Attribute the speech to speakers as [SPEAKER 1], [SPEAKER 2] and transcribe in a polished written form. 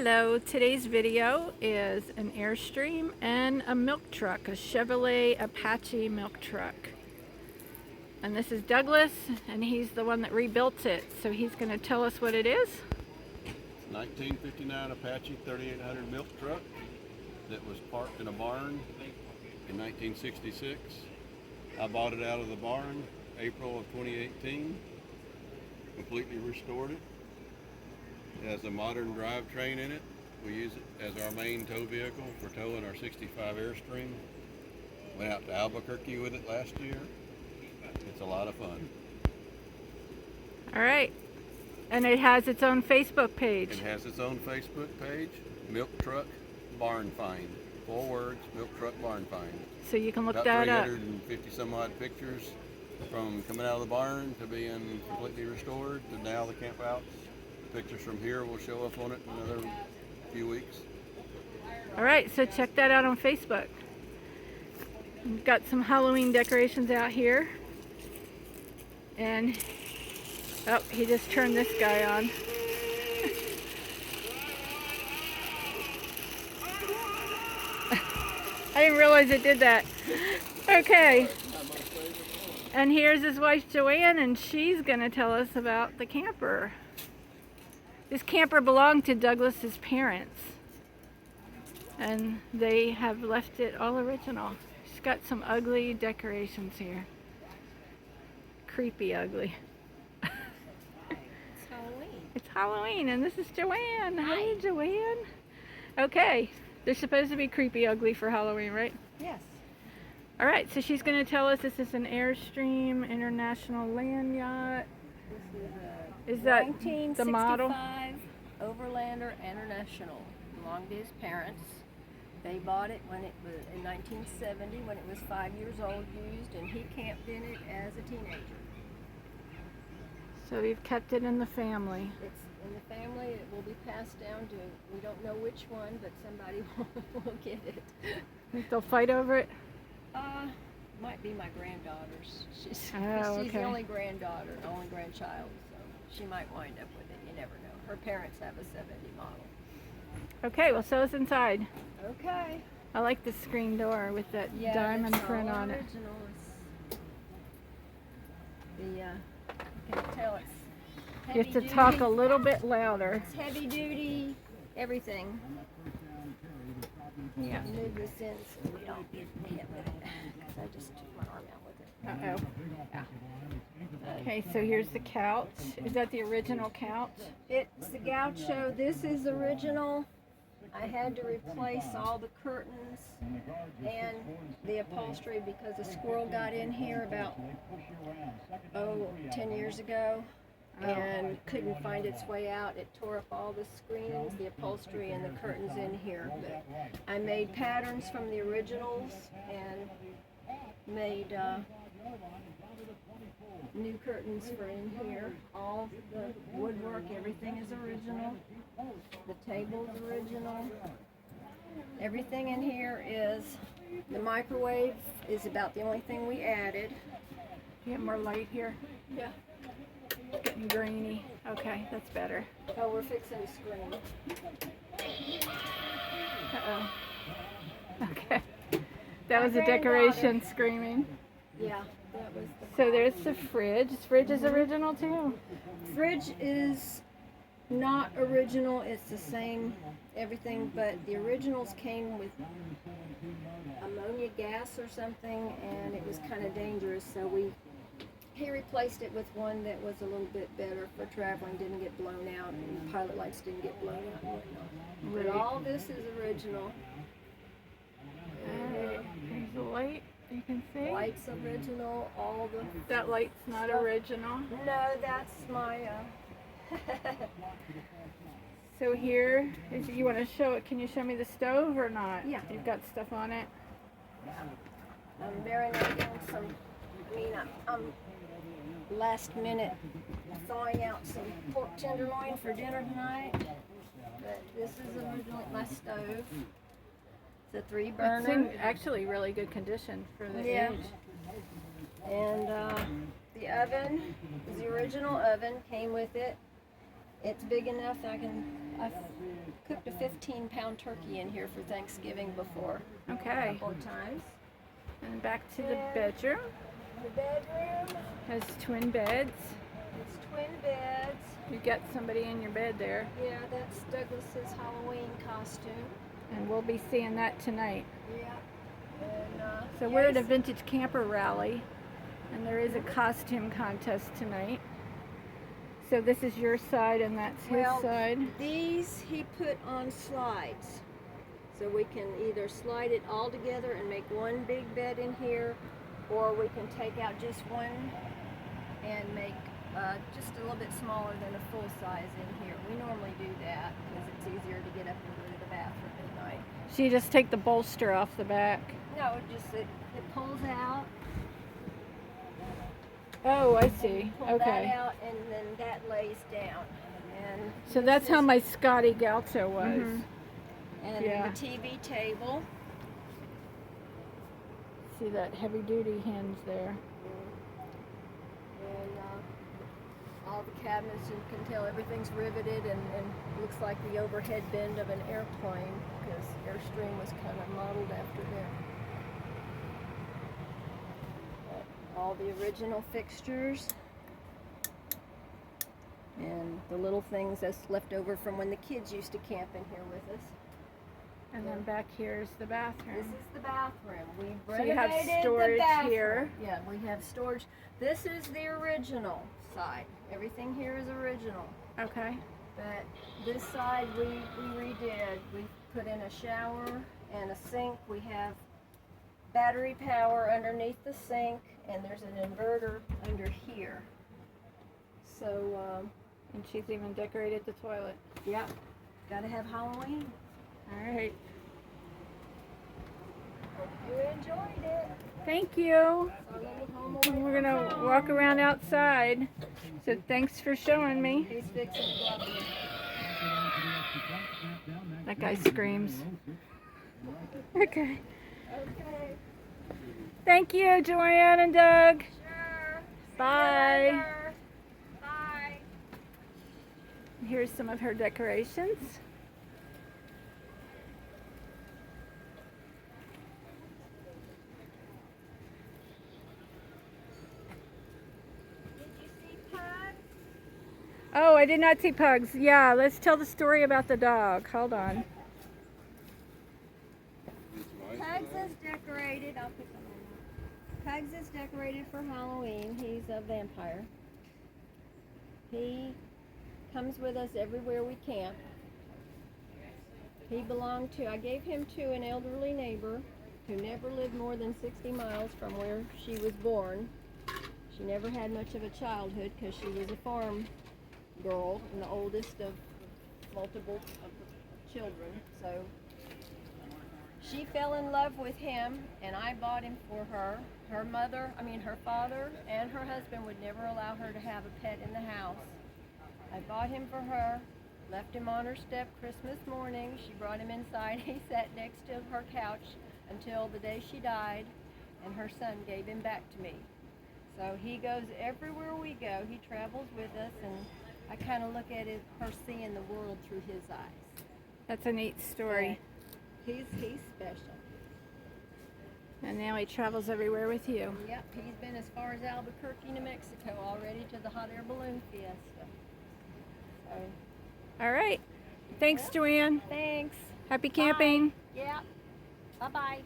[SPEAKER 1] Hello, today's video is an Airstream and a milk truck, a Chevrolet Apache milk truck. And this is Douglas, and he's the one that rebuilt it, so he's going to tell us what it is.
[SPEAKER 2] 1959 Apache 3800 milk truck that was parked in a barn in 1966. I bought it out of the barn April of 2018, completely restored it. It has a modern drivetrain in it. We use it as our main tow vehicle for towing our 65 Airstream. Went out to Albuquerque with it last year. It's a lot of fun.
[SPEAKER 1] All right. And it has its own Facebook page.
[SPEAKER 2] It has its own Facebook page, Milk Truck Barn Find. 4 words, Milk Truck Barn Find.
[SPEAKER 1] So you can look
[SPEAKER 2] About
[SPEAKER 1] that up.
[SPEAKER 2] 350 some odd pictures from coming out of the barn to being completely restored to now the campouts. Pictures from here will show up on it in another few weeks.
[SPEAKER 1] All right, so check that out on Facebook. We've got some Halloween decorations out here. And, oh, he just turned this guy on. I didn't realize it did that. Okay. And here's his wife Joanne, and she's going to tell us about the camper. This camper belonged to Douglas's parents, and they have left it all original. She's got some ugly decorations here. Creepy ugly.
[SPEAKER 3] It's Halloween.
[SPEAKER 1] It's Halloween, and this is Joanne. Hi, Joanne. Okay, they're supposed to be creepy ugly for Halloween, right?
[SPEAKER 3] Yes.
[SPEAKER 1] All right, so she's going to tell us this is an Airstream International Land Yacht.
[SPEAKER 3] This is a
[SPEAKER 1] Is that
[SPEAKER 3] 1965
[SPEAKER 1] the model?
[SPEAKER 3] Overlander International. Belonged to his parents. They bought it when it was in 1970 when it was 5 years old, used, and he camped in it as a teenager.
[SPEAKER 1] So you've kept it in the family.
[SPEAKER 3] It's in the family. It will be passed down to, we don't know which one, but somebody will get it.
[SPEAKER 1] Think they'll fight over it?
[SPEAKER 3] Might be my granddaughter's. She's
[SPEAKER 1] okay.
[SPEAKER 3] the only granddaughter, the only grandchild, so she might wind up with it. You never know. Her parents have a 70 model.
[SPEAKER 1] Okay, well, show us inside.
[SPEAKER 3] Okay.
[SPEAKER 1] I like the screen door with that
[SPEAKER 3] Yeah,
[SPEAKER 1] diamond
[SPEAKER 3] it's
[SPEAKER 1] print
[SPEAKER 3] all
[SPEAKER 1] on it.
[SPEAKER 3] original. You can tell it's
[SPEAKER 1] You
[SPEAKER 3] heavy
[SPEAKER 1] have to talk
[SPEAKER 3] duty.
[SPEAKER 1] a little bit louder.
[SPEAKER 3] It's heavy duty, everything.
[SPEAKER 1] Yeah.
[SPEAKER 3] Move this in so we don't get hit with it. Because I just took my arm out with it.
[SPEAKER 1] Uh-oh.
[SPEAKER 3] Yeah.
[SPEAKER 1] Okay, so here's the couch. Is that the original couch?
[SPEAKER 3] It's the Gaucho. This is original. I had to replace all the curtains and the upholstery because a squirrel got in here about 10 years ago and couldn't find its way out. It tore up all the screens, the upholstery, and the curtains in here. But I made patterns from the originals and made new curtains for in here. All the woodwork, everything is original. The table's original. Everything in here is, the microwave is about the only thing we added.
[SPEAKER 1] You get more light here?
[SPEAKER 3] Yeah.
[SPEAKER 1] It's getting grainy. Okay, that's better.
[SPEAKER 3] Oh, we're fixing to screen.
[SPEAKER 1] Uh-oh. Okay. That was
[SPEAKER 3] My
[SPEAKER 1] a decoration
[SPEAKER 3] granddaughter.
[SPEAKER 1] screaming.
[SPEAKER 3] Yeah, that was the
[SPEAKER 1] So there's the fridge. This fridge is original too.
[SPEAKER 3] fridge is not original. It's the same everything, but the originals came with ammonia gas or something, and it was kind of dangerous. So he replaced it with one that was a little bit better for traveling, didn't get blown out, and pilot lights didn't get blown out and whatnot. But all this is original.
[SPEAKER 1] Alright, there's the light. You can see.
[SPEAKER 3] Lights original. All the
[SPEAKER 1] That light's not
[SPEAKER 3] stuff.
[SPEAKER 1] original.
[SPEAKER 3] No, that's my.
[SPEAKER 1] So here, if you want to show it, can you show me the stove or not?
[SPEAKER 3] Yeah.
[SPEAKER 1] You've got stuff on it.
[SPEAKER 3] I'm marinating some. I'm last minute thawing out some pork tenderloin for dinner tonight. But this is originally my stove. It's a 3-burner.
[SPEAKER 1] It's in actually really good condition for the
[SPEAKER 3] Yeah.
[SPEAKER 1] age.
[SPEAKER 3] And the oven is the original oven, came with it. It's big enough that I've cooked a 15-pound turkey in here for Thanksgiving before.
[SPEAKER 1] Okay.
[SPEAKER 3] A couple of times.
[SPEAKER 1] And back to the bedroom.
[SPEAKER 3] The bedroom.
[SPEAKER 1] Has twin beds.
[SPEAKER 3] It's twin beds.
[SPEAKER 1] You got somebody in your bed there.
[SPEAKER 3] Yeah, that's Douglas's Halloween costume.
[SPEAKER 1] And we'll be seeing that tonight.
[SPEAKER 3] Yeah. And,
[SPEAKER 1] So we're at a vintage camper rally, and there is a costume contest tonight. So this is your side and that's his side.
[SPEAKER 3] These he put on slides. So we can either slide it all together and make one big bed in here, or we can take out just one and make just a little bit smaller than a full size in here. We normally do that because it's easier to get up and go to the bathroom at night.
[SPEAKER 1] So you just take the bolster off the back.
[SPEAKER 3] No, it pulls out.
[SPEAKER 1] Oh, I see.
[SPEAKER 3] Pull
[SPEAKER 1] Okay.
[SPEAKER 3] that out, and then that lays down. And
[SPEAKER 1] So that's how my Scotty Gaucho was.
[SPEAKER 3] and
[SPEAKER 1] yeah.
[SPEAKER 3] the TV table.
[SPEAKER 1] See that heavy duty hinge there.
[SPEAKER 3] And all the cabinets, you can tell everything's riveted and looks like the overhead bend of an airplane because Airstream was kind of modeled after them. All the original fixtures and the little things that's left over from when the kids used to camp in here with us.
[SPEAKER 1] And then back here is the
[SPEAKER 3] This
[SPEAKER 1] bathroom.
[SPEAKER 3] is the bathroom. We've
[SPEAKER 1] So you have
[SPEAKER 3] renovated
[SPEAKER 1] storage
[SPEAKER 3] the bathroom.
[SPEAKER 1] here.
[SPEAKER 3] Yeah, we have storage. This is the original side. Everything here is original.
[SPEAKER 1] Okay.
[SPEAKER 3] But this side we redid. We put in a shower and a sink. We have battery power underneath the sink, and there's an inverter under here. So,
[SPEAKER 1] And she's even decorated the toilet.
[SPEAKER 3] yeah, gotta have Halloween.
[SPEAKER 1] All right.
[SPEAKER 3] Hope you enjoyed it.
[SPEAKER 1] Thank you.
[SPEAKER 3] Our little home away
[SPEAKER 1] We're
[SPEAKER 3] from
[SPEAKER 1] gonna
[SPEAKER 3] home.
[SPEAKER 1] walk around outside. So thanks for showing me.
[SPEAKER 3] He's fixing to go up.
[SPEAKER 1] That guy screams. Okay.
[SPEAKER 3] Okay.
[SPEAKER 1] Thank you, Joanne and Doug.
[SPEAKER 3] Sure.
[SPEAKER 1] Bye.
[SPEAKER 3] Later. Bye.
[SPEAKER 1] Here's some of her decorations.
[SPEAKER 3] Did you see Pug?
[SPEAKER 1] Oh, I did not see Pugs. Yeah, let's tell the story about the dog. Hold on.
[SPEAKER 3] Pugs is decorated. I'll put them in. Pugs is decorated for Halloween. He's a vampire. He comes with us everywhere we camp. He belonged to, I gave him to an elderly neighbor who never lived more than 60 miles from where she was born. She never had much of a childhood because she was a farm girl and the oldest of multiple children. So she fell in love with him, and I bought him for her. Her father and her husband would never allow her to have a pet in the house. I bought him for her, left him on her step Christmas morning. She brought him inside. He sat next to her couch until the day she died, and her son gave him back to me. So he goes everywhere we go. He travels with us, and I kind of look at it, her seeing the world through his eyes.
[SPEAKER 1] That's a neat story.
[SPEAKER 3] He's special.
[SPEAKER 1] And now he travels everywhere with you.
[SPEAKER 3] Yep, he's been as far as Albuquerque, New Mexico already, to the hot air balloon fiesta. So,
[SPEAKER 1] All right. Thanks, Joanne.
[SPEAKER 3] thanks.
[SPEAKER 1] Happy camping.
[SPEAKER 3] Bye. Yeah. Bye-bye.